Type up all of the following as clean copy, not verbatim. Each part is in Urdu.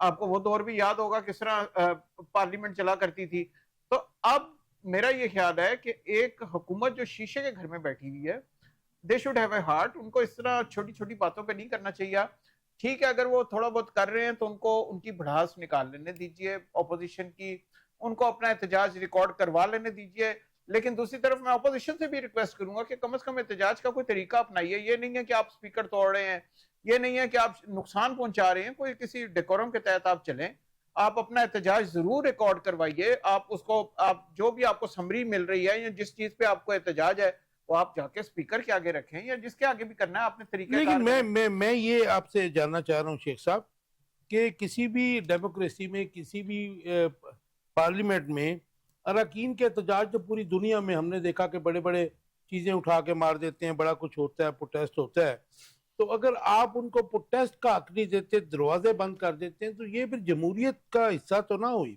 آپ کو وہ دور بھی یاد ہوگا کس طرح پارلیمنٹ چلا کرتی تھی. تو اب میرا یہ خیال ہے کہ ایک حکومت جو شیشے کے گھر میں بیٹھی ہوئی ہے, they should have a heart. ان کو اس طرح چھوٹی چھوٹی باتوں پہ نہیں کرنا چاہیے. ٹھیک ہے, اگر وہ تھوڑا بہت کر رہے ہیں تو ان کو ان کی بڑھاس نکال لینے دیجئے اپوزیشن کی, ان کو اپنا احتجاج ریکارڈ کروا لینے دیجئے. لیکن دوسری طرف میں اپوزیشن سے بھی ریکویسٹ کروں گا کہ کم از کم احتجاج کا کوئی طریقہ اپنائیے. یہ نہیں ہے کہ آپ سپیکر توڑ رہے ہیں, یہ نہیں ہے کہ آپ نقصان پہنچا رہے ہیں, کوئی کسی ڈیکورم کے تحت آپ چلیں. آپ اپنا احتجاج ضرور ریکارڈ کروائیے. آپ اس کو, آپ جو بھی آپ کو سمری مل رہی ہے یا جس چیز پہ آپ کو احتجاج ہے وہ آپ جا کے سپیکر کے آگے رکھیں یا جس کے آگے بھی کرنا ہے آپ نے طریقہ کار لیکن کریں. میں یہ آپ سے جاننا چاہ رہا ہوں شیخ صاحب کہ کسی بھی ڈیموکریسی میں, کسی بھی پارلیمنٹ میں اراکین کے احتجاج تو پوری دنیا میں ہم نے دیکھا کہ بڑے بڑے چیزیں اٹھا کے مار دیتے ہیں, بڑا کچھ ہوتا ہے, پروٹیسٹ ہوتا ہے. تو اگر آپ ان کو پروٹیسٹ کا حق نہیں دیتے, دروازے بند کر دیتے ہیں, تو یہ پھر جمہوریت کا حصہ تو نہ ہوئی.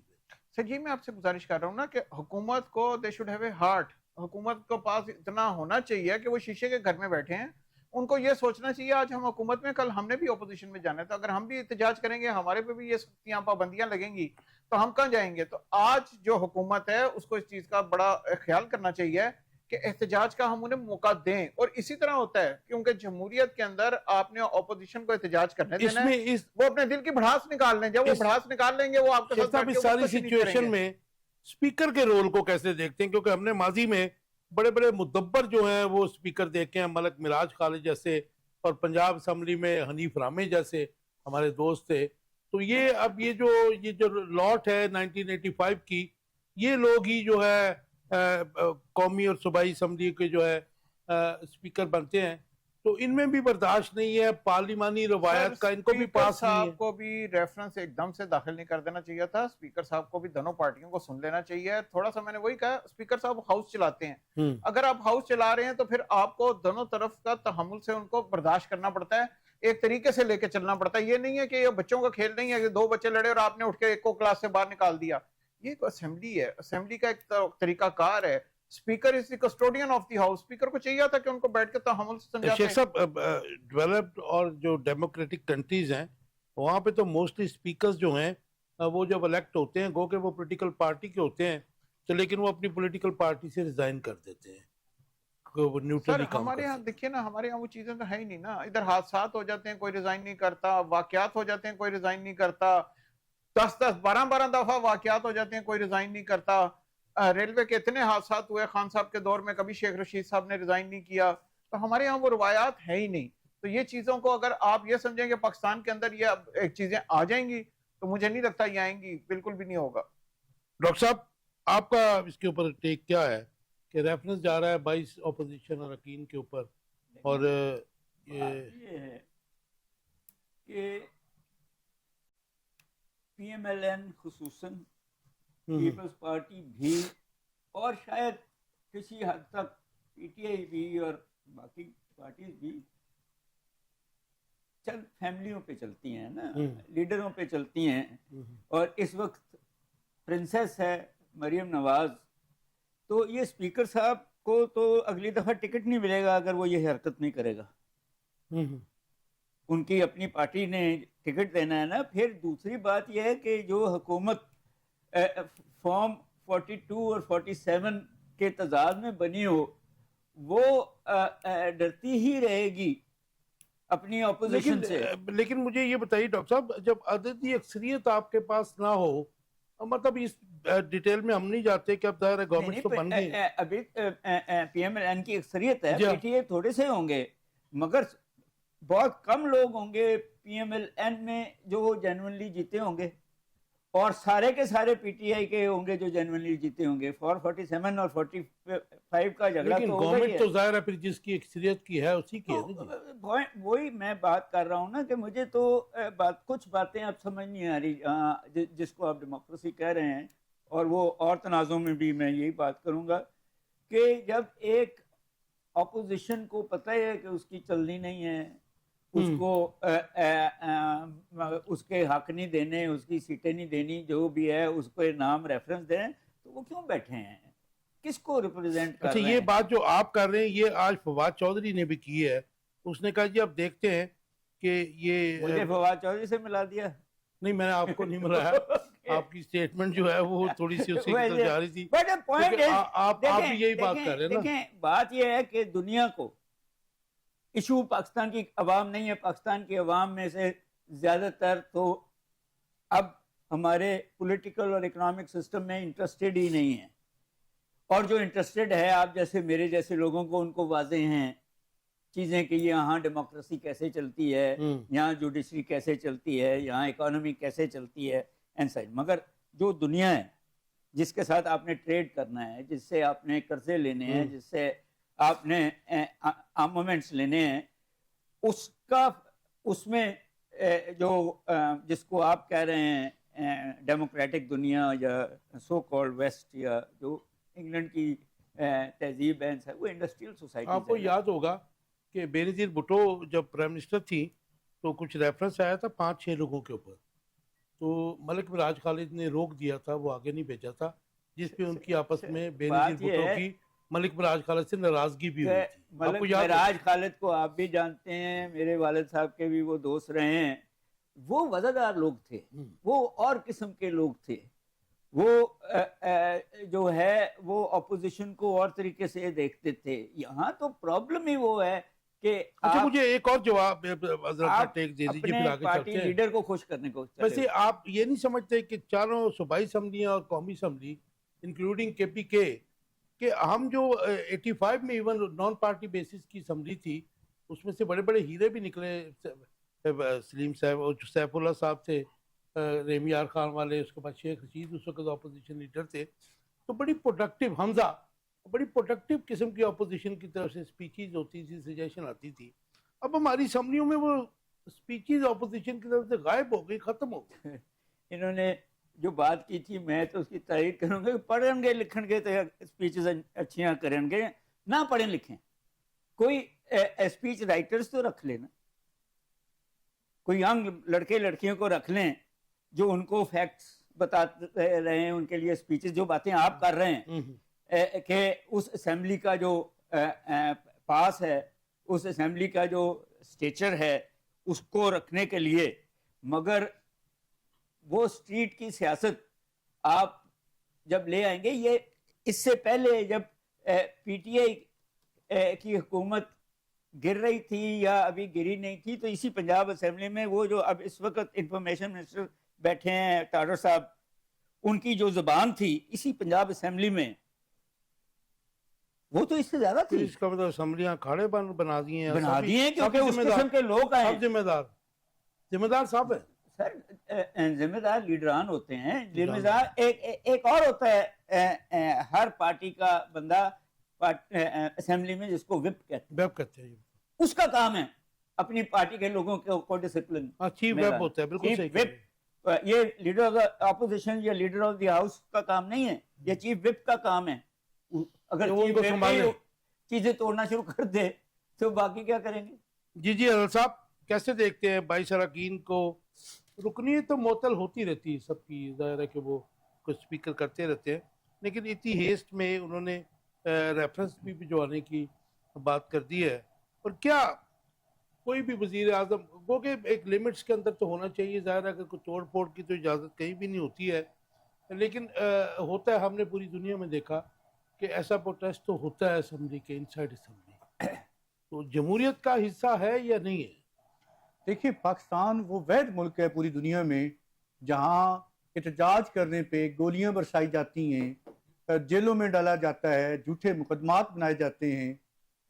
سر جی میں آپ سے گزارش کر رہا ہوں نا کہ حکومت کو دے شوڈ ہیو اے ہارٹ. حکومت کو پاس اتنا ہونا چاہیے کہ وہ شیشے کے گھر میں بیٹھے ہیں. ان کو یہ سوچنا چاہیے آج ہم حکومت میں, کل ہم نے بھی اپوزیشن میں جانا ہے, تو اگر ہم بھی احتجاج کریں گے, ہمارے پہ بھی یہ سختیاں پابندیاں لگیں گی, تو ہم کہاں جائیں گے. تو آج جو حکومت ہے اس کو اس چیز کا بڑا خیال کرنا چاہیے کہ احتجاج کا ہم انہیں موقع دیں. اور اسی طرح ہوتا ہے کیونکہ جمہوریت کے اندر آپ نے اپوزیشن کو احتجاج کرنے اس دینا میں ہے, وہ اپنے دل کی بڑھاس نکال لیں. جب وہ بڑھاس نکال لیں گے وہ آپ کے شیخ ساتھ صاحب بیٹھ اس کے ساری گفتگو نہیں کریں سچویشن گے. میں سپیکر کے رول کو کیسے دیکھتے ہیں؟ کیونکہ ہم نے ماضی میں بڑے بڑے مدبر جو ہیں وہ سپیکر دیکھے ہیں, ملک مراج خالد جیسے, اور پنجاب اسمبلی میں حنیف رامے جیسے ہمارے دوست تھے. تو یہ اب یہ جو لاٹ ہے 1985 کی, یہ لوگ ہی جو ہے قومی اور صوبائی اسمبلی کے جو ہے سپیکر بنتے ہیں. تو ان میں بھی برداشت نہیں ہے, پارلیمانی روایت کا ان کو بھی اسپیکر پاس نہیں ہے. صاحب کو بھی ریفرنس ایک دم سے داخل نہیں کر دینا چاہیے تھا. اسپیکر صاحب کو بھی دونوں پارٹیوں کو سن لینا چاہیے. تھوڑا سا میں نے وہی کہا, اسپیکر صاحب ہاؤس چلاتے ہیں. اگر آپ ہاؤس چلا رہے ہیں تو پھر آپ کو دونوں طرف کا تحمل سے ان کو برداشت کرنا پڑتا ہے, ایک طریقے سے لے کے چلنا پڑتا ہے. یہ نہیں ہے کہ یہ بچوں کا کھیل نہیں ہے کہ دو بچے لڑے اور آپ نے اٹھ کے ایک کو کلاس سے باہر نکال دیا. یہ ایک اسمبلی ہے, اسمبلی کا ایک طریقہ کار ہے. Speaker is the custodian of the house. Speaker کو چاہیے تھا کہ ان کو بیٹھ کے تحمل سے سمجھاتے. شیخ صاحب ڈیولپڈ اور جو ڈیموکریٹک کنٹریز ہیں وہاں پہ تو موسٹلی اسپیکرز جو ہیں وہ جب الیکٹ ہوتے ہیں, گو کہ وہ پولیٹیکل پارٹی کے ہوتے ہیں, تو لیکن وہ اپنی پولیٹیکل پارٹی سے ریزائن کر دیتے ہیں, وہ سر نیوٹرلی کام ہمارے کر یہاں سکتے دیکھیے نا, ہمارے یہاں وہ چیزیں تو ہے ہی نہیں نا. ادھر حادثات ہو جاتے ہیں, کوئی ریزائن نہیں کرتا. واقعات ہو جاتے ہیں, کوئی ریزائن نہیں کرتا. 10-10 12 دفعہ واقعات ہو جاتے ہیں, کوئی ریزائن نہیں کرتا. ریلوے کے اتنے حادثات ہوئے خان صاحب کے دور میں, کبھی شیخ رشید صاحب نے ریزائن نہیں کیا. تو ہمارے یہاں وہ روایات ہے ہی نہیں. تو یہ چیزوں کو اگر آپ یہ سمجھیں کہ پاکستان کے اندر یہ ایک چیزیں آ جائیں گی, تو مجھے نہیں لگتا یہ آئیں گی, بالکل بھی نہیں ہوگا. ڈاکٹر صاحب آپ کا اس کے اوپر ٹیک کیا ہے کہ ریفرنس جا رہا ہے 22 اپوزیشن اراکین کے اوپر, اور یہ ہے کہ پی ایم ایل این خصوصاً پیپلز پارٹی بھی, اور شاید کسی حد تک پی ٹی آئی بھی اور باقی پارٹیز بھی, چند فیملیوں پہ چلتی ہیں نا, لیڈروں پہ چلتی ہیں. اور اس وقت پرنسس ہے مریم نواز, تو یہ اسپیکر صاحب کو تو اگلی دفعہ ٹکٹ نہیں ملے گا اگر وہ یہ حرکت نہیں کرے گا. ان کی اپنی پارٹی نے ٹکٹ دینا ہے نا. پھر دوسری بات یہ ہے کہ جو حکومت فارم 42 اور 47 کے تضاد میں بنی ہو, وہ ڈرتی ہی رہے گی اپنی اپوزیشن سے. لیکن مجھے یہ بتائیے ڈاکٹر صاحب, جب عددی اکثریت آپ کے پاس نہ ہو, مطلب اس ڈیٹیل میں ہم نہیں جاتے کہ اب ظاہر ہے گورنمنٹ تو بن گئی, ابھی پی ایم ایل این کی اکثریت ہے, جی پی ٹی اے تھوڑے سے ہوں گے, مگر بہت کم لوگ ہوں گے پی ایم ایل این میں جو جینوئنلی جیتے ہوں گے, اور سارے کے سارے پی ٹی آئی کے ہوں گے جو جینوئنلی جیتے ہوں گے. 47 اور 45 کا جھگڑا لیکن تو ہوگا ہی گورنمنٹ ہے. تو ظاہر ہے پھر جس کی اکثریت کی ہے اسی کی ہے نا جی. وہی میں بات کر رہا ہوں نا کہ مجھے تو کچھ باتیں اب سمجھ نہیں آ رہی, جس کو آپ ڈیموکریسی کہہ رہے ہیں, اور وہ اور تنازع میں بھی میں یہی بات کروں گا کہ جب ایک اپوزیشن کو پتہ ہے کہ اس کی چلنی نہیں ہے, اس کو اس کے حق نہیں دینے, اس کی سیٹیں نہیں دینی, جو بھی ہے اس کو نام ریفرنس دیں, تو وہ کیوں بیٹھے ہیں, کس کو ریپرزینٹ کر اچھا, رہے یہ ہیں؟ بات جو آپ کر رہے ہیں یہ آج فواد چودھری نے بھی کی ہے. اس نے کہا جی اب دیکھتے ہیں کہ یہ مجھے فواد چودھری سے ملا دیا. نہیں میں نے آپ کو نہیں ملایا, آپ کی اسٹیٹمنٹ جو ہے وہ تھوڑی سی اسی کی طرف جا رہی تھی, بٹ پوائنٹ کیونکہ آپ بھی یہی بات کر رہے ہیں نا. دیکھیں بات یہ ہے کہ دنیا کو ایشو پاکستان کی عوام نہیں ہے, پاکستان کی عوام میں سے زیادہ تر تو اب ہمارے پولیٹیکل اور اکنامک سسٹم میں انٹرسٹڈ ہی نہیں ہے, اور جو انٹرسٹڈ ہے آپ جیسے میرے جیسے لوگوں کو ان کو واضح ہیں چیزیں کہ یہاں ڈیموکریسی کیسے چلتی ہے, یہاں جوڈیشری کیسے چلتی ہے, یہاں اکانومی کیسے چلتی ہے اینڈ سائڈ. مگر جو دنیا ہے جس کے ساتھ آپ نے ٹریڈ کرنا ہے, جس سے آپ نے قرضے لینے ہیں, جس سے آپ نے آرمامنٹس لینے ہیں, اس میں جو جس کو آپ کہہ رہے ہیں ڈیموکریٹک دنیا یا سو کالڈ ویسٹ یا جو انگلینڈ کی تہذیب ہے وہ انڈسٹریل سوسائٹی. آپ کو یاد ہوگا کہ بینظیر بھٹو جب پرائم منسٹر تھی تو کچھ ریفرنس آیا تھا 5-6 لوگوں کے اوپر, تو ملک مراج خالد نے روک دیا تھا, وہ آگے نہیں بھیجا تھا, جس پہ ان کی آپس میں بینظیر بھٹو کی ملک مراج خالد سے ناراضگی بھی ہوئی تھی. ملک مراج خالد کو آپ بھی جانتے ہیں, میرے والد صاحب کے بھی وہ دوست رہے ہیں, وہ وزادار لوگ تھے, وہ اور قسم کے لوگ تھے, وہ جو ہے وہ اپوزیشن کو اور طریقے سے دیکھتے تھے. یہاں تو پرابلم ہی وہ ہے کہ اچھا مجھے ایک اور جواب ٹیک دے دیجیے پھر آگے پارٹی چلتے ہیں. لیڈر کو خوش کرنے کو ویسے آپ یہ نہیں سمجھتے کہ چاروں صوبائی اسمبلیاں اور قومی اسمبلی انکلوڈنگ کے پی کے کہ ہم جو 85 میں ایون نان پارٹی بیسس کی اسمبلی تھی اس میں سے بڑے بڑے ہیرے بھی نکلے, سلیم صاحب اور سیف اللہ صاحب تھے, رحم یار خان والے, اس کے بعد شیخ رشید اس وقت اپوزیشن لیڈر تھے, تو بڑی پروڈکٹیو, حمزہ بڑی پروڈکٹیو قسم کی اپوزیشن کی طرف سے اسپیچز ہوتی تھی, سجیشن آتی تھی. اب ہماری اسمبلیوں میں وہ اسپیچز اپوزیشن کی طرف سے غائب ہو گئی, ختم ہو گئی. انہوں نے جو بات کی تھی میں تو اس کی تائید کروں گا, پڑھیں گے لکھن گے تو اسپیچز اچھیاں کریں گے, نہ پڑھیں لکھیں کوئی اسپیچ رائٹرز تو رکھ لینا, کوئی ینگ لڑکے لڑکیوں کو رکھ لیں جو ان کو فیکٹس بتاتے رہے ہیں, ان کے لیے اسپیچز جو باتیں آپ کر رہے ہیں کہ اس اسمبلی کا جو پاس ہے, اس اسمبلی کا جو اسٹیچر ہے اس کو رکھنے کے لیے. مگر وہ اسٹریٹ کی سیاست آپ جب لے آئیں گے, یہ اس سے پہلے جب پی ٹی آئی کی حکومت گر رہی تھی یا ابھی گری نہیں تھی, تو اسی پنجاب اسمبلی میں وہ جو اب اس وقت انفارمیشن منسٹر بیٹھے ہیں ٹاڈر صاحب, ان کی جو زبان تھی اسی پنجاب اسمبلی میں وہ تو اس سے زیادہ تھی. اس کا مطلب اسمبلیاں کھاڑے بنا دی ہیں کیونکہ اس قسم کے لوگ آئے. ذمہ دار صاحب ہے سر, ذمہ دار لیڈران ہوتے ہیں, ذمہ دار ایک اور ہوتا ہے ہر پارٹی کا بندہ اسمبلی میں جس کو وپ کہتے ہیں, اس کا کام ہے اپنی پارٹی کے لوگوں کو ڈسپلن. چیف وپ ہوتا ہے, بالکل صحیح. یہ لیڈر آف دا اپوزیشن یا لیڈر آف دی ہاؤس کا کام نہیں ہے, یہ چیف وپ کا کام ہے. اگر چیزیں توڑنا شروع کر دے تو باقی کیا کریں گے. جی حضرت صاحب کیسے دیکھتے ہیں 22 اراکین کو؟ رکنیت تو معطل ہوتی رہتی ہے سب کی, ظاہر ہے کہ وہ کچھ اسپیکر کرتے رہتے ہیں, لیکن اتنی ہیسٹ میں انہوں نے ریفرنس بھی بھجوانے کی بات کر دی ہے. اور کیا کوئی بھی وزیر اعظم وہ کہ ایک لمٹس کے اندر تو ہونا چاہیے, ظاہر ہے کہ کوئی توڑ پھوڑ کی تو اجازت کہیں بھی نہیں ہوتی ہے, لیکن ہوتا ہے, ہم نے پوری دنیا میں دیکھا کہ ایسا پروٹیسٹ تو ہوتا ہے اسمبلی کے انسائیڈ اسمبلی. تو جمہوریت کا حصہ ہے یا نہیں ہے؟ دیکھیے پاکستان وہ واحد ملک ہے پوری دنیا میں جہاں احتجاج کرنے پہ گولیاں برسائی جاتی ہیں, جیلوں میں ڈالا جاتا ہے, جھوٹے مقدمات بنائے جاتے ہیں,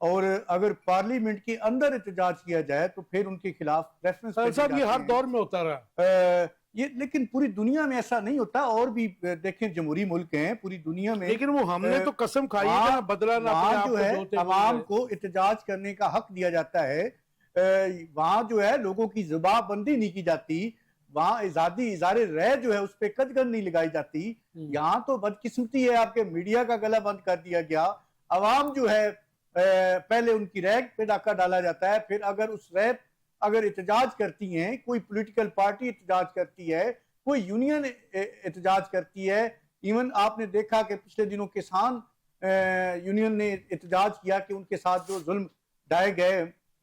اور اگر پارلیمنٹ کے اندر احتجاج کیا جائے تو پھر ان کے خلاف ریفرنس صاحب یہ ہر دور میں ہوتا رہا. یہ لیکن پوری دنیا میں ایسا نہیں ہوتا, اور بھی دیکھیں جمہوری ملک ہیں پوری دنیا میں, لیکن وہ ہم نے تو قسم کھائی ہے کہ بدلا نہ اپنے آپ جو ہے کو عوام کو احتجاج کرنے کا حق دیا جاتا ہے, وہاں جو ہے لوگوں کی زبان بندی نہیں کی جاتی, وہاں آزادی اظہار رائے جو ہے اس پہ قدغن نہیں لگائی جاتی. یہاں تو بدقسمتی ہے, آپ کے میڈیا کا گلا بند کر دیا گیا, عوام جو ہے پہلے ان کی رائے پہ ڈاکہ ڈالا جاتا ہے, پھر اگر اس رائے اگر احتجاج کرتی ہیں, کوئی پولیٹیکل پارٹی احتجاج کرتی ہے, کوئی یونین احتجاج کرتی ہے, ایون آپ نے دیکھا کہ پچھلے دنوں کسان یونین نے احتجاج کیا کہ ان کے ساتھ جو ظلم ڈھائے گئے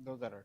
2008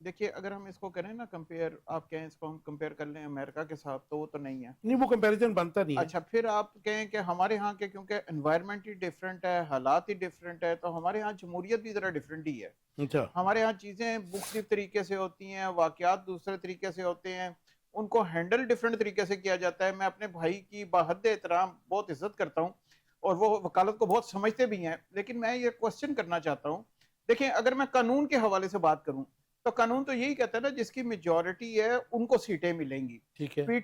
دیکھیے اگر ہم اس کو کریں نا کمپیئر، آپ کہیں اس کو ہم کمپیئر کر لیں امریکہ کے ساتھ، تو وہ تو نہیں ہے. نہیں وہ کمپیریزن بنتا نہیں ہے. اچھا پھر آپ کہیں کہ ہمارے ہاں کے کیونکہ انوائرمنٹ ہی ڈفرینٹ ہے، حالات ہی ڈفرینٹ ہے، تو ہمارے ہاں جمہوریت بھی ذرا ڈفرینٹ ہی ہے. اچھا ہمارے ہاں چیزیں مختلف طریقے سے ہوتی ہیں، واقعات دوسرے طریقے سے ہوتے ہیں، ان کو ہینڈل ڈفرینٹ طریقے سے کیا جاتا ہے. میں اپنے بھائی کی باحد احترام بہت عزت کرتا ہوں اور وہ وکالت کو بہت سمجھتے بھی ہیں، لیکن میں یہ کوسچن کرنا چاہتا ہوں. دیکھیں اگر میں قانون کے حوالے سے بات کروں تو قانون تو یہی کہتا ہے نا جس کی میجورٹی ہے ان کو سیٹیں ملیں گی. ٹھیک ہے. پی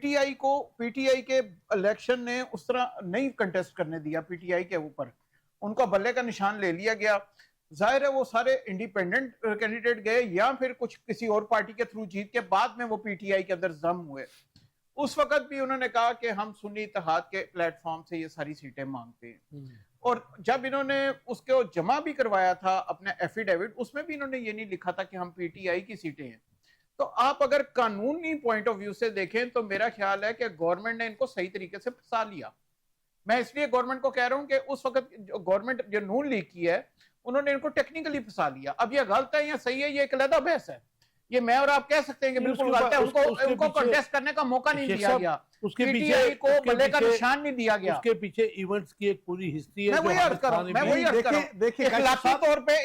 ٹی آئی کے الیکشن نے اس طرح نہیں کنٹیسٹ کرنے دیا پی ٹی آئی کے اوپر، ان کو بلے کا نشان لے لیا گیا. ظاہر ہے وہ سارے انڈیپینڈنٹ کینڈیڈیٹ گئے یا پھر کچھ کسی اور پارٹی کے تھرو جیت کے بعد میں وہ پی ٹی آئی کے اندر ضم ہوئے. اس وقت بھی انہوں نے کہا کہ ہم سنی اتحاد کے پلیٹ فارم سے یہ ساری سیٹیں مانگتے ہیں. اور جب انہوں نے اس کو جمع بھی کروایا تھا اپنے ایفیڈیوٹ، اس میں بھی انہوں نے یہ نہیں لکھا تھا کہ ہم پی ٹی آئی کی سیٹیں ہیں. تو آپ اگر قانونی پوائنٹ آف ویو سے دیکھیں تو میرا خیال ہے کہ گورنمنٹ نے ان کو صحیح طریقے سے پھنسا لیا. میں اس لیے گورنمنٹ کو کہہ رہا ہوں کہ اس وقت گورنمنٹ جو نون لیگ کی ہے انہوں نے ان کو ٹیکنیکلی پھنسا لیا. اب یہ غلط ہے یا صحیح ہے یہ ایک علیحدہ بحث ہے. یہ میں اور آپ کہہ سکتے ہیں کہ بالکل غلط ہے، ان کو کنٹیسٹ کرنے کا موقع نہیں دیا گیا، پی ٹی آئی کو بلے کا نشان نہیں دیا گیا. اس کے پیچھے ایونٹس کی ایک پوری ہسٹری ہے. میں وہی عرض کر رہا ہوں، میں وہی عرض کر رہا ہوں. دیکھیں اخلاقی طور پہ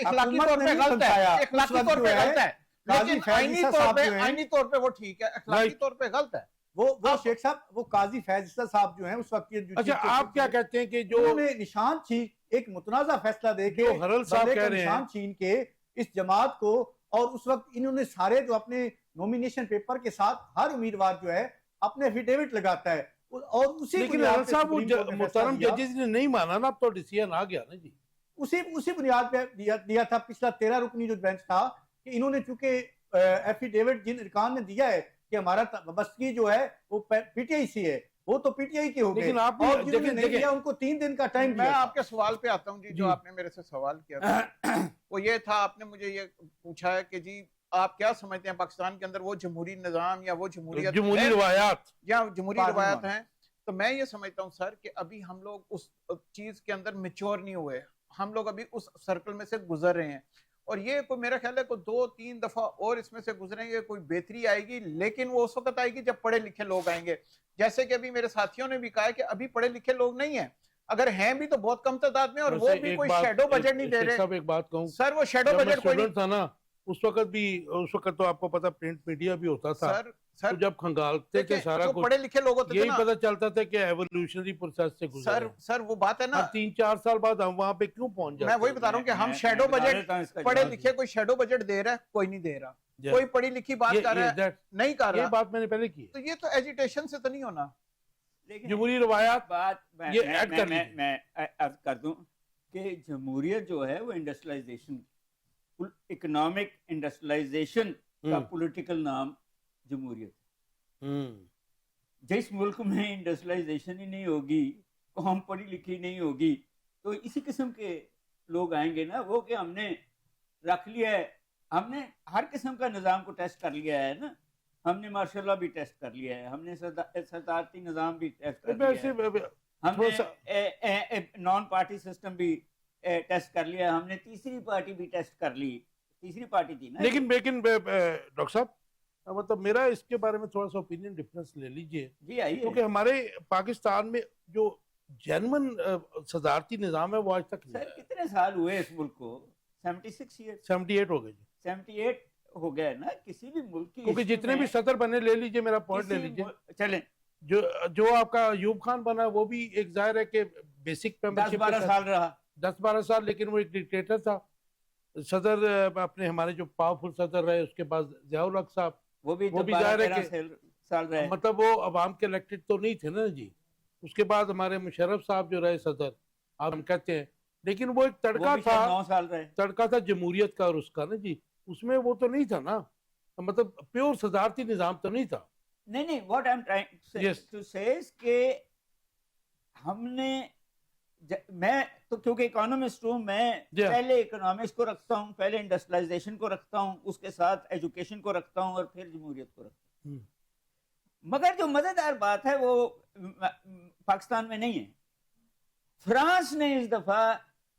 غلط ہے، اخلاقی طور پہ غلط ہے، لیکن آئینی طور پہ وہ ٹھیک ہے، اخلاقی طور پہ غلط ہے. وہ شیخ صاحب، وہ قاضی فیض صاحب جو ہیں اس وقت کے اچھا آپ کیا کہتے ہیں کہ جو انہوں نے نشان چھین ایک متنازع فیصلہ دے کے ہرل صاحب بندے کہہ کا رہے ہیں نشان چھین کے اس جماعت کو، اور اس وقت انہوں نے سارے جو اپنے نومینیشن پیپر کے ساتھ ہر امیدوار جو ہے اپنے ایفیڈیوٹ لگاتا ہے، اور اسی لیکن ہرل صاحب وہ محترم ججز نے نہیں مانا نا، اب تو ڈیسیژن آ گیا نا جی. اسی بنیاد پہ دیا تھا پچھلا 13 رکنی جو بینچ تھا، کہ انہوں نے چونکہ ایفیڈیوٹ جن ارکان نے دیا ہے کہ ہمارا وابستگی جو ہے وہ پی ٹی آئی سے ہے، وہ تو پی ٹی آئی کے ہو گئے، لیکن آپ اور جنہوں نے نہیں دیا ان کو 3 دن کا ٹائم دیا. میں آپ کے سوال پہ آتا ہوں جی، جو آپ نے میرے سے سوال کیا تھا وہ یہ تھا، آپ نے مجھے یہ پوچھا ہے کہ جی آپ کیا سمجھتے ہیں پاکستان کے اندر وہ جمہوری نظام یا وہ جمہوری روایات یا جمہوری پارلیمان روایات ہیں. تو میں یہ سمجھتا ہوں سر کہ ابھی ہم لوگ اس چیز کے اندر میچور نہیں ہوئے، ہم لوگ ابھی اس سرکل میں سے گزر رہے ہیں. اور یہ کوئی میرا خیال ہے کوئی 2-3 دفعہ اور اس میں سے گزریں گے، کوئی بہتری آئے گی، لیکن وہ اس وقت آئے گی جب پڑھے لکھے لوگ آئیں گے. جیسے کہ ابھی میرے ساتھیوں نے بھی کہا ہے کہ ابھی پڑھے لکھے لوگ نہیں ہیں، اگر ہیں بھی تو بہت کم تعداد میں، اور وہ بھی کوئی شیڈو بجٹ نہیں دے رہے. ایک بات کہوں سر وہ شیڈو بجٹ کوئی نہیں تھا نا، اس وقت تو آپ کو پتا پرنٹ میڈیا بھی ہوتا تھا. سر جب کھنگالتے تھے سارا کچھ، پڑھے لکھے لوگ ہوتے تھے یہی نا، پتا چلتا تھا کہ ایوولوشنری پروسیس سے گزر. سر وہ بات ہے نا، 3-4 سال بعد ہم وہاں پہ کیوں پہنچ جاتے میں وہی بتا رہا ہوں کہ ہم شیڈو بجٹ، پڑھے لکھے کوئی شیڈو بجٹ دے رہا ہے، کوئی نہیں دے رہا، کوئی پڑھی لکھی بات کر رہا ہے نہیں کر رہا. یہ بات میں نے پہلے کی. تو یہ تو ایجیٹیشن سے تو نہیں ہونا. جمہوری روایات بات یہ ایڈ کر لیجیے. میں عرض کر دوں کہ جمہوریت جو ہے وہ انڈسٹریلائزیشن، اکنامک انڈسٹریلائزیشن کا پولیٹیکل نام جمہوریت. جس ملک میں انڈسٹریلائزیشن ہی نہیں ہوگی، قوم پڑھی لکھی نہیں ہوگی، تو اسی قسم کے لوگ آئیں گے نا. وہ کہ ہم نے رکھ لیا ہے، ہم نے ہر قسم کا نظام کو ٹیسٹ کر لیا ہے نا، ہم نے مارشل لا بھی ٹیسٹ کر لیا ہے، ہم نے صدارتی نظام بھی ٹیسٹ کر لیا ہے، ہم نے نان پارٹی سسٹم بھی ٹیسٹ کر لیا، ہم نے تیسری پارٹی بھی ٹیسٹ کر لی. تیسری پارٹی تھی نا. لیکن ڈاکٹر صاحب مطلب میرا اس کے بارے میں تھوڑا سا اوپینین ڈفرنس لے لیجئے. جی آئیے. کیونکہ ہمارے پاکستان میں جو جینون صدارتی نظام ہے وہ آج تک سر کتنے سال ہوئے اس ملک کو؟ 76 ایئر، 78 ہو گئے. 78 ہو گئے نا. کسی بھی ملک کی کیونکہ جتنے بھی صدر بنے، لے لیجئے میرا پوائنٹ لے لیجئے، چلیں جو آپ کا ایوب خان بنا وہ بھی ایک ظاہر ہے کہ بیسک 10-12 سال رہا، 10-12 سال، لیکن وہ ایک ڈکٹیٹر تھا. صدر اپنے ہمارے جو پاورفل صدر رہے اس کے بعد ضیاء الحق صاحب، وہ بھی ظاہر ہے کہ سال رہے، مطلب وہ عوام کے الیکٹڈ تو نہیں تھے نا جی. اس کے بعد ہمارے مشرف صاحب جو رہے صدر، آپ ہم کہتے ہیں، لیکن وہ ایک تڑکا تھا، 9 سال رہے، تڑکا تھا جمہوریت کا اور اس کا نا جی. اس میں وہ تو نہیں تھا نا، مطلب پیور صدارتی نظام تو نہیں تھا. نہیں what I'm trying to say is کہ ہم نے، میں تو کیونکہ اکانومسٹ ہوں، میں پہلے اکنامکس کو رکھتا ہوں، پہلے انڈسٹریلائزیشن کو رکھتا ہوں، اس کے ساتھ ایجوکیشن کو رکھتا ہوں، اور پھر جمہوریت کو رکھتا ہوں. مگر جو مزیدار بات ہے وہ پاکستان میں نہیں ہے. فرانس نے اس دفعہ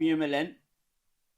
PMLN,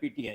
PTI,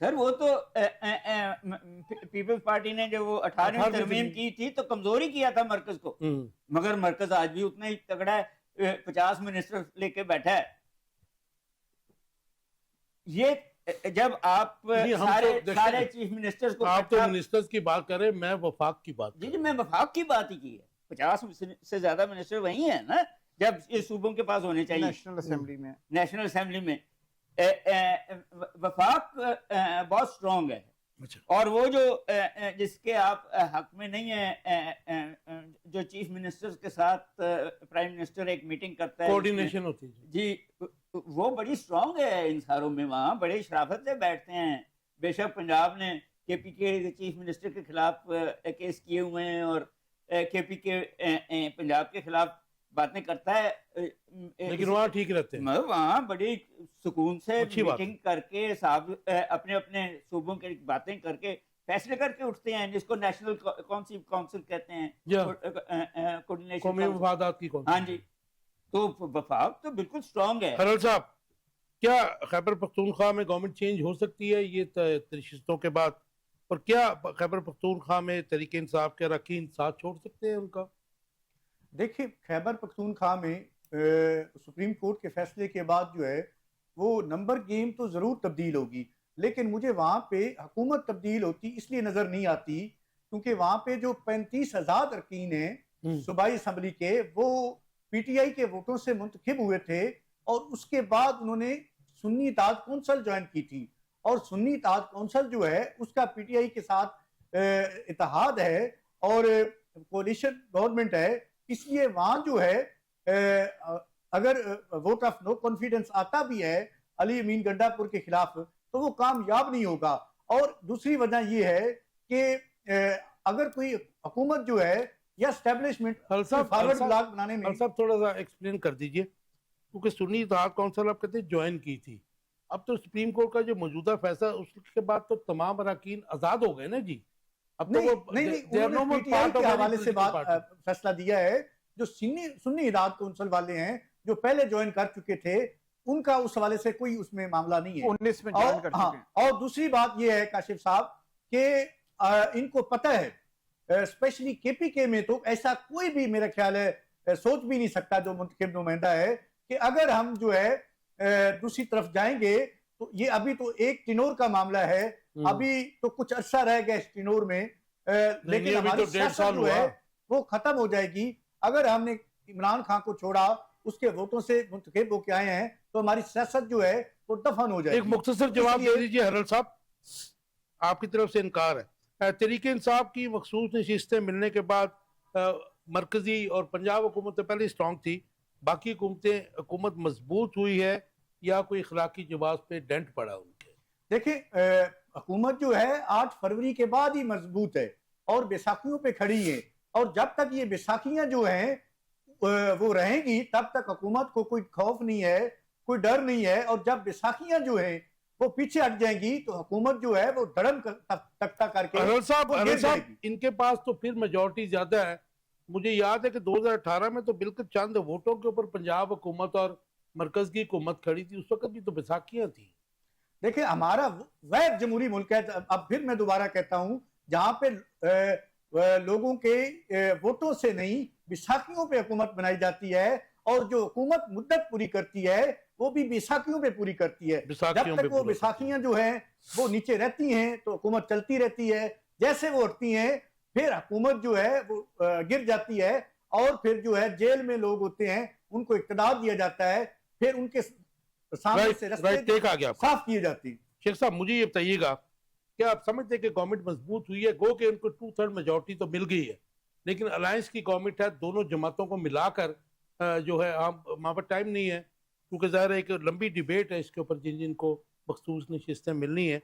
سر وہ تو پیپلز پارٹی نے جو وہ 18ویں ترمیم کی تھی تو کمزوری کیا تھا مرکز کو، مگر مرکز آج بھی اتنا ہی تگڑا ہے، 50 منسٹر لے کے بیٹھا ہے. یہ جب آپ سارے چیف منسٹرز کو، آپ تو منسٹرز کی بات کریں، میں وفاق کی بات جی میں وفاق کی بات ہی کی ہے. 50 سے زیادہ منسٹر وہی ہیں نا جب یہ صوبوں کے پاس ہونے چاہیے نیشنل اسمبلی میں. وفاق بہت سٹرونگ ہے، اور وہ جو جس کے آپ حق میں نہیں ہیں، جو چیف منسٹرز کے ساتھ پرائم منسٹر ایک میٹنگ کرتا ہے، کوارڈینیشن ہوتی ہے جی وہ بڑی سٹرونگ ہے ان ساروں میں. وہاں بڑے شرافت سے بیٹھتے ہیں. بے شک پنجاب نے کے پی کے چیف منسٹر کے خلاف کیس کیے ہوئے ہیں، اور کے پی کے پنجاب کے خلاف باتیں کرتا ہے، لیکن وہاں ٹھیک رہتے ہیں. وہاں بڑی سکون سے میٹنگ کر کے اپنے اپنے صوبوں کی باتیں کر کے فیصلے کر کے اٹھتے ہیں، جس کو نیشنل کونسل کہتے ہیں، قومی مفادات کی کونسل. ہاں جی، تو وفاق تو بالکل سٹرونگ ہے. خرل صاحب، کیا خیبر پختونخوا میں گورنمنٹ چینج ہو سکتی ہے یہ نشستوں کے بعد؟ اور کیا خیبر پختونخوا میں تحریک انصاف کے اراکین ساتھ چھوڑ سکتے ہیں ان کا؟ دیکھیں، خیبر پختونخوا میں سپریم کورٹ کے فیصلے کے بعد جو ہے وہ نمبر گیم تو ضرور تبدیل ہوگی، لیکن مجھے وہاں پہ حکومت تبدیل ہوتی اس لیے نظر نہیں آتی کیونکہ وہاں پہ جو 35,000 اراکین ہیں صوبائی اسمبلی کے، وہ پی ٹی آئی کے ووٹوں سے منتخب ہوئے تھے، اور اس کے بعد انہوں نے سنی اتحاد کونسل جوائن کی تھی، اور سنی اتحاد کونسل جو ہے اس کا پی ٹی آئی کے ساتھ اتحاد ہے اور کولیشن گورنمنٹ ہے. اس لیے وہاں جو ہے اگر ووٹ آف نو کانفیڈنس آتا بھی ہے علی امین گنڈا پور کے خلاف تو وہ کامیاب نہیں ہوگا. اور دوسری وجہ یہ ہے کہ اگر کوئی حکومت جو ہے یا اسٹیبلشمنٹ فارورڈ بلاک بنانے میں، صاحب تھوڑا سا ایکسپلین کر دیجئے، کیونکہ سنی اتحاد کونسل آپ کہتے ہیں جوائن کی تھی، اب تو سپریم کورٹ کا جو موجودہ فیصلہ اس کے بعد تو تمام اراکین آزاد ہو گئے نا جی. اب تو نہیں انہوں نے پی ٹی آئی کے حوالے سے فیصلہ دیا ہے. جو سنی اتحاد کونسل والے ہیں جو پہلے جوائن کر چکے تھے، ان کا اس حوالے سے کوئی اس میں معاملہ نہیں ہے. 19 میں جوائن کر چکے ہیں. اور دوسری بات یہ ہے کاشف صاحب کہ ان کو پتہ ہے، اسپیشلی کے پی کے میں تو ایسا کوئی بھی میرا خیال ہے سوچ بھی نہیں سکتا جو منتخب نمائندہ ہے کہ اگر ہم جو ہے دوسری طرف جائیں گے تو یہ ابھی تو ایک ٹینور کا معاملہ ہے، ابھی تو کچھ عرصہ رہ گیا اس ٹینور میں، لیکن ہماری سیاست جو ہے وہ ختم ہو جائے گی. اگر ہم نے عمران خان کو چھوڑا، اس کے ووٹوں سے منتخب ہو کے آئے ہیں، تو ہماری سیاست جو ہے وہ دفن ہو جائے گی. ایک مختصر جواب دے دیجئے حرل صاحب، آپ کی طرف سے انکار ہے. تحریک انصاف کی مخصوص نشستیں ملنے کے بعد مرکزی اور پنجاب حکومت پہلے اسٹرانگ تھی، باقی حکومت مضبوط ہوئی ہے یا کوئی اخلاقی جواز پہ ڈینٹ پڑا ان کے؟ دیکھیں، حکومت جو ہے 8 فروری کے بعد ہی مضبوط ہے اور بیساکھیوں پہ کھڑی ہے، اور جب تک یہ بیساکھیاں جو ہیں وہ رہیں گی تب تک حکومت کو کوئی خوف نہیں ہے، کوئی ڈر نہیں ہے. اور جب بیساکھیاں جو ہیں وہ پیچھے ہٹ جائیں گی تو حکومت جو ہے وہ دھڑم تختہ کر کے حرل صاحب ان کے پاس تو پھر میجورٹی زیادہ ہے. مجھے یاد ہے کہ 2018 میں تو بالکل چند ووٹوں کے اوپر پنجاب حکومت اور مرکز کی حکومت کھڑی تھی، اس وقت بھی تو بیساکھیاں تھیں. دیکھیں، ہمارا واحد جمہوری ملک ہے، اب پھر میں دوبارہ کہتا ہوں، جہاں پہ لوگوں کے ووٹوں سے نہیں بیساکھیوں پہ حکومت بنائی جاتی ہے، اور جو حکومت مدت پوری کرتی ہے وہ بھی بیساکھیوں پہ پوری کرتی ہے. جب تک وہ بیساکھیاں جو ہیں وہ نیچے رہتی ہیں تو حکومت چلتی رہتی ہے، جیسے وہ ہٹتی ہیں پھر حکومت جو ہے وہ گر جاتی ہے، اور پھر جو ہے جیل میں لوگ ہوتے ہیں ان کو اقتدار دیا جاتا ہے، پھر ان کے سامنے سے رستے صاف کیے جاتے ہیں. شیخ صاحب مجھے یہ بتائیے گا، کیا آپ سمجھتے ہیں کہ گورنمنٹ مضبوط ہوئی ہے؟ گو کہ ان کو 2/3 میجورٹی تو مل گئی ہے، لیکن الائنس کی گورنمنٹ ہے، دونوں جماعتوں کو ملا کر جو ہے وہاں پر ٹائم نہیں ہے، کیونکہ ظاہر ہے ایک لمبی ڈیبیٹ ہے اس کے اوپر جن کو مخصوص نشستیں ملنی ہیں،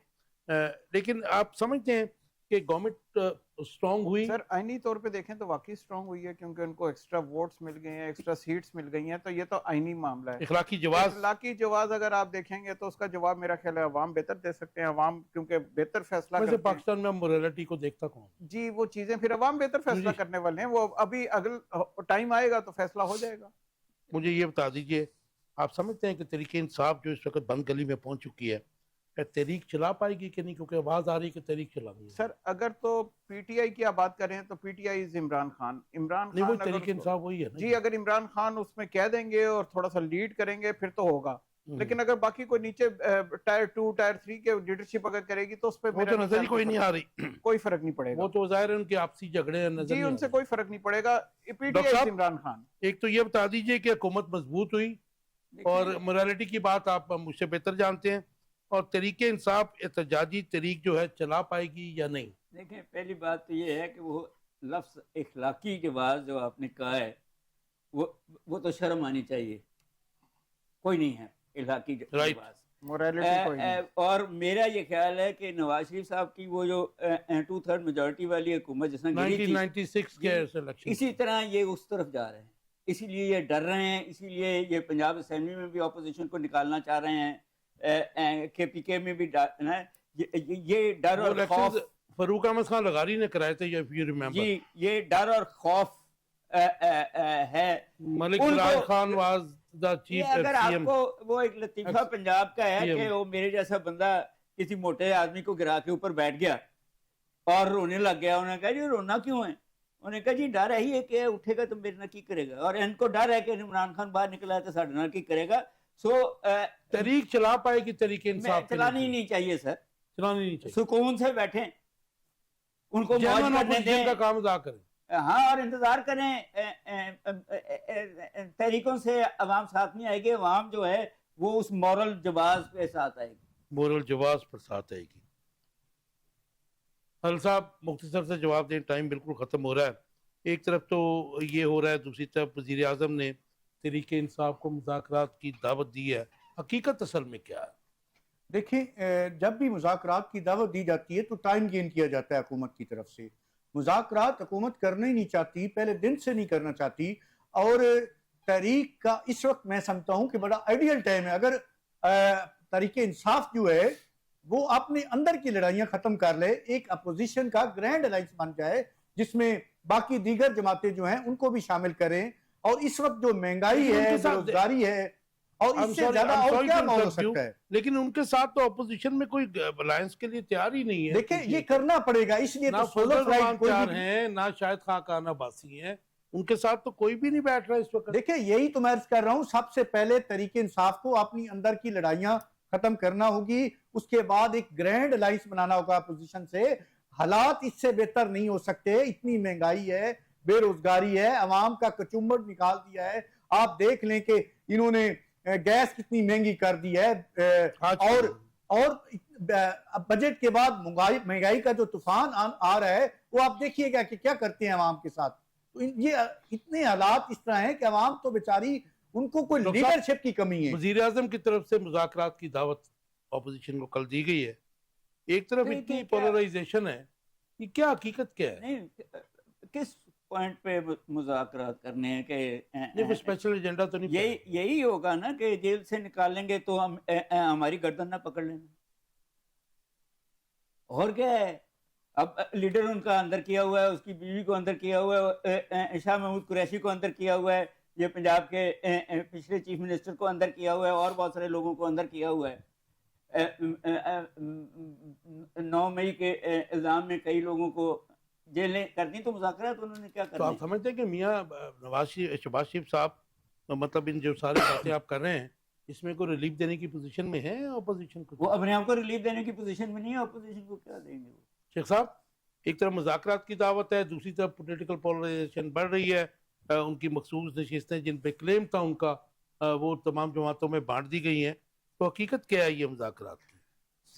لیکن آپ سمجھتے ہیں کہ گورنمنٹ سٹرونگ ہوئی؟ سر آئینی طور پہ دیکھیں تو واقعی سٹرونگ ہوئی ہے، کیونکہ ان کو ایکسٹرا ووٹس مل گئے ہیں، ایکسٹرا سیٹس مل گئی ہیں، تو یہ تو آئینی معاملہ ہے. اخلاقی جواز اگر آپ دیکھیں گے تو اس کا جواب میرا خیال ہے عوام بہتر دے سکتے ہیں. عوام کیونکہ بہتر فیصلہ کرتے ہیں. پاکستان میں موریلٹی کو دیکھتا کون؟ جی وہ چیزیں پھر عوام بہتر فیصلہ کرنے والے ہیں، وہ ابھی اگر ٹائم آئے گا تو فیصلہ ہو جائے گا. مجھے یہ بتا دیجئے، آپ سمجھتے ہیں کہ تحریک انصاف جو اس وقت بند گلی میں پہنچ چکی ہے، تحریک چلا پائے گی کہ نہیں؟ کیونکہ آواز آ رہی ہے کہ تحریک چلانی ہے. سر اگر تو پی ٹی آئی کی آپ بات کریں تو پی ٹی آئی از عمران خان. عمران نہیں، وہ خان اگر تحریک اس کو- انصاف وہی ہے نا. جی اگر عمران خان اس میں کہہ دیں گے اور تھوڑا سا لیڈ کریں گے پھر تو ہوگا. لیکن اگر باقی کوئی نیچے ٹائر 2 ٹائر 3 کے لیڈرشپ اگر کرے گی تو اس پہ وہ میرا تو نہیں نظر ہی خیال کوئی کہ نہیں آ رہی. کوئی فرق نہیں پڑے گا. وہ تو ظاہر ہے ان کے آپسی جھگڑے ہیں، نظر جی نہیں ان آ سے رہے. کوئی فرق نہیں پڑے گا. پی ٹی ڈاکٹر آئی صاحب، عمران خان. ایک تو یہ بتا دیجئے کہ حکومت مضبوط ہوئی، اور دیکھیں مورالٹی کی بات آپ مجھ سے بہتر جانتے ہیں، اور تحریک انصاف احتجاجی تحریک جو ہے چلا پائے گی یا نہیں؟ دیکھیں پہلی بات تو یہ ہے کہ وہ لفظ اخلاقی کے بعد جو آپ نے کہا ہے وہ تو شرم آنی چاہیے. کوئی نہیں ہے اخلاقی Right. لباس. موریلٹی کوئی نہیں. اور میرا یہ خیال ہے کہ نواز شریف صاحب کی وہ جو 2/3 میجورٹی والی حکومت جس نے گری تھی، 1996 کے جی، الیکشن اسی طرح یہ اس طرف جا رہے ہیں. اسی لیے یہ ڈر رہے ہیں، اسی لیے یہ پنجاب اسمبلی میں بھی اپوزیشن کو نکالنا چاہ رہے ہیں، کے پی کے میں بھی یہ ڈر وہ اور خوف. الیکشن فاروق احمد خان لغاری نے کرائے تھے، if you remember. جی یہ ڈر اور خوف ہے ملک ان راج کو. خان واز دا یہ چیف اگر آپ CM. کو وہ ایک لطیفہ پنجاب کا ہے PM. کہ وہ میرے جیسا بندہ کسی موٹے آدمی کو گرا کے اوپر بیٹھ گیا اور رونے لگ گیا. انہوں نے کہا جی رونا کیوں ہے؟ انہوں نے کہا جی ڈر ہے ہی کہ اٹھے گا تو میرے نہ کی کرے گا، اور ان کو ڈر ہے کہ عمران خان باہر نکلا ہے تو ساڑھے نہ کی کرے گا. سو تحریک چلا پائے گی تحریک انصاف کے چلانی لیے؟ نہیں چاہیے سر. چلانی نہیں چاہیے. سکون سے بیٹھیں، ان کو موج جنرل کرنے اپوزیشن دیں. کا کام ادا کریں. ہاں اور انتظار کریں. تحریکوں سے عوام ساتھ نہیں آئے گی، عوام جو ہے وہ اس مورل جواز کے ساتھ آئے گی. مورل جواز پر ساتھ آئے گی. حل صاحب مختصر سے جواب دیں، ٹائم بالکل ختم ہو رہا ہے. ایک طرف تو یہ ہو رہا ہے، دوسری طرف وزیر اعظم نے تحریک انصاف کو مذاکرات کی دعوت دی ہے. حقیقت اصل میں کیا ہے؟ دیکھیں جب بھی مذاکرات کی دعوت دی جاتی ہے تو ٹائم گین کیا جاتا ہے حکومت کی طرف سے. مذاکرات حکومت کرنا ہی نہیں چاہتی، پہلے دن سے نہیں کرنا چاہتی. اور تحریک کا اس وقت میں سمجھتا ہوں کہ بڑا آئیڈیل ٹائم ہے. اگر تحریک انصاف جو ہے وہ اپنے اندر کی لڑائیاں ختم کر لے، ایک اپوزیشن کا گرینڈ الائنس بن جائے جس میں باقی دیگر جماعتیں جو ہیں ان کو بھی شامل کریں. اور اس وقت جو مہنگائی ہے، بے روزگاری ہے، اور اس سے زیادہ اور کیا ماحول ہو سکتا ہے؟ لیکن ان کے ساتھ تو اپوزیشن میں کوئی الائنس کے لیے تیار ہی نہیں ہے. دیکھیں یہ کرنا پڑے گا، اس لیے نہ تو فضل سولو فلائٹ الرحمان کوئی چار بھی. ہیں، نہ شاہد خاقان عباسی ہیں، ان کے ساتھ تو کوئی بھی نہیں بیٹھ رہا اس وقت. دیکھیں یہی تو میں عرض کر رہا ہوں، سب سے پہلے تحریک انصاف کو اپنی اندر کی لڑائیاں ختم کرنا ہوگی، اس کے بعد ایک گرینڈ الائنس بنانا ہوگا اپوزیشن سے. حالات اس سے بہتر نہیں ہو سکتے. اتنی مہنگائی ہے، بے روزگاری ہے، عوام کا کچمبڑ نکال دیا ہے. آپ دیکھ لیں کہ انہوں نے گیس کتنی مہنگی کر دی ہے، اور بجٹ کے بعد مہنگائی کا جو طوفان آ رہا ہے وہ آپ دیکھیے گا کہ کیا کرتے ہیں عوام کے ساتھ. تو یہ اتنے حالات اس طرح ہیں کہ عوام تو بیچاری ان کو کوئی لیڈرشپ کی کمی ہے. وزیر اعظم کی طرف سے مذاکرات کی دعوت اپوزیشن کو کل دی گئی ہے. ایک طرف اتنی پولرائزیشن ہے، یہ کیا حقیقت کیا ہے؟ نہیں کس پوائنٹ پہ مذاکرات کرنے ہیں کہ یہ کوئی اسپیشل ایجنڈا تو نہیں؟ یہی ہوگا نا کہ جیل سے نکالیں گے تو ہم ہماری گردن نہ پکڑ لینا. اور کیا ہے؟ اب لیڈر ان کا اندر کیا ہوا ہے، اس کی بیوی کو اندر کیا ہوا ہے، شاہ محمود قریشی کو اندر کیا ہوا ہے، یہ پنجاب کے پچھلے چیف منسٹر کو اندر کیا ہوا ہے، اور بہت سارے لوگوں کو اندر کیا ہوا ہے. 9 مئی کے الزام میں کئی لوگوں کو جیلیں کر دی. تو مذاکرات انہوں نے کیا تو کرنا آپ سمجھتے ہیں کہ میاں شہباز شریف صاحب مطلب ان جو ساری باتیں آپ کر رہے ہیں اس میں کوئی ریلیف دینے کی پوزیشن میں ہے اپوزیشن کو؟ وہ اپنے آپ کو ریلیف دینے کی پوزیشن میں نہیں ہے، اپوزیشن کو کیا دیں گے وہ؟ شیخ صاحب، ایک طرف مذاکرات کی دعوت ہے، دوسری طرف پولیٹیکل پولرائزیشن بڑھ رہی ہے. ان کی مخصوص نشستیں جن پہ کلیم تھا ان کا وہ تمام جماعتوں میں بانٹ دی گئی ہیں. تو حقیقت کیا ہے یہ مذاکرات کی؟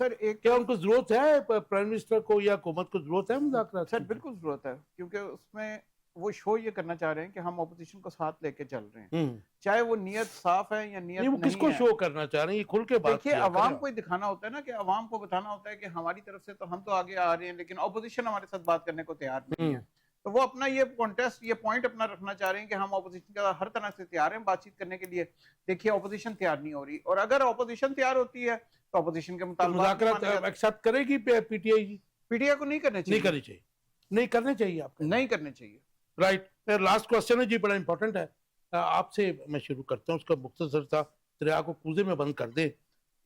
سر ایک کیا ان کو ضرورت ہے، پرائم منسٹر کو یا حکومت کو ضرورت ہے مذاکرات سر کی؟ بالکل ضرورت ہے، کیونکہ اس میں وہ شو یہ کرنا چاہ رہے ہیں کہ ہم اپوزیشن کو ساتھ لے کے چل رہے ہیں، چاہے وہ نیت صاف ہے یا نیت نہیں. وہ کس کو شو کرنا چاہ رہے ہیں؟ یہ کھل کے بات دیکھیے کیا کریں. عوام کو ہی دکھانا ہوتا ہے نا، کہ عوام کو بتانا ہوتا ہے کہ ہماری طرف سے تو ہم تو آگے آ رہے ہیں لیکن اپوزیشن ہمارے ساتھ بات کرنے کو تیار نہیں ہے. تو وہ اپنا یہ کانٹیسٹ، یہ پوائنٹ اپنا رکھنا چاہ رہے ہیں کہ ہم اپوزیشن کا ہر طرح سے تیار ہیں بات چیت کرنے کے لیے. دیکھیے اپوزیشن تیار نہیں ہو رہی، اور اگر اپوزیشن تیار ہوتی ہے تو اپوزیشن کے مطالبات مذاکرات ایکسپٹ کرے گی P T I? P T I کو نہیں کرنے چاہیے. نہیں کرنی چاہیے، نہیں کرنے چاہیے. آپ نہیں کرنے چاہیے. رائٹ. لاسٹ کوسچن ہے جی، بڑا امپورٹنٹ ہے. آپ سے میں شروع کرتا ہوں، اس کا مختصر تھا، دریا کو کوزے میں بند کر دیں.